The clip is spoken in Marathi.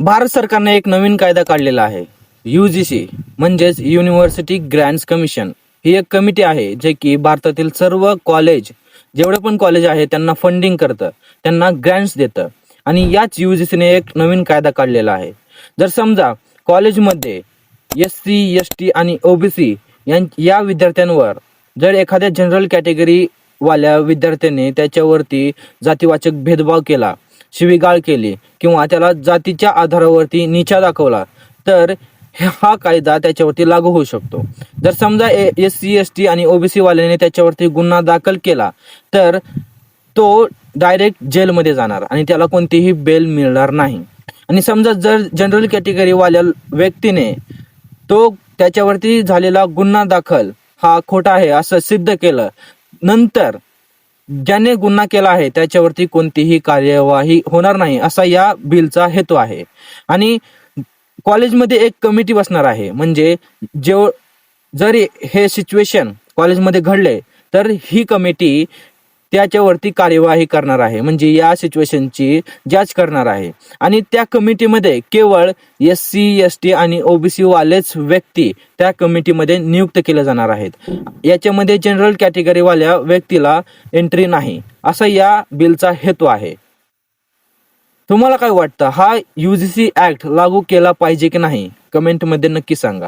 भारत सरकारने एक नवीन कायदा काढलेला आहे. UGC म्हणजेच युनिव्हर्सिटी ग्रँट्स कमिशन ही एक कमिटी आहे जे की भारतातील सर्व कॉलेज, जेवढे पण कॉलेज आहे त्यांना फंडिंग करतं, त्यांना ग्रँट्स देतं. आणि याच UGCने एक नवीन कायदा काढलेला आहे. जर समजा कॉलेजमध्ये SC, ST आणि OBC या विद्यार्थ्यांवर जर एखाद्या जनरल कॅटेगरी वाल्या विद्यार्थ्याने त्याच्यावरती जातीवाचक भेदभाव केला, शिवीगाळ केली किंवा त्याला जातीच्या आधारावरती नीचा दाखवला, तर हा कायदा त्याच्यावरती लागू होऊ शकतो. जर समजा SC, ST आणि OBC वाल्याने त्याच्यावरती गुन्हा दाखल केला तर तो डायरेक्ट जेलमध्ये जाणार आणि त्याला कोणतीही बेल मिळणार नाही. आणि समजा जर जनरल कॅटेगरी वाल्या व्यक्तीने तो त्याच्यावरती झालेला गुन्हा दाखल हा खोटा आहे असं सिद्ध केलं, नंतर ज्याने गुन्हा केला आहे त्याच्यावरती कोणतीही कार्यवाही होणार नाही, असा या बिलचा हेतू आहे. आणि कॉलेजमध्ये एक कमिटी बसणार आहे, म्हणजे जर हे सिच्युएशन कॉलेजमध्ये घडले तर ही कमिटी त्याच्यावरती कार्यवाही करणार आहे, म्हणजे या सिच्युएशनची जांच करणार आहे. आणि त्या कमिटीमध्ये केवळ SC, ST आणि OBC वालेच व्यक्ती त्या कमिटीमध्ये नियुक्त केले जाणार आहेत. याच्यामध्ये जनरल कॅटेगरी वाल्या व्यक्तीला एंट्री नाही, असा या बिलचा हेतू आहे. तुम्हाला काय वाटतं, हा UGC ऍक्ट लागू केला पाहिजे की नाही? कमेंटमध्ये नक्की सांगा.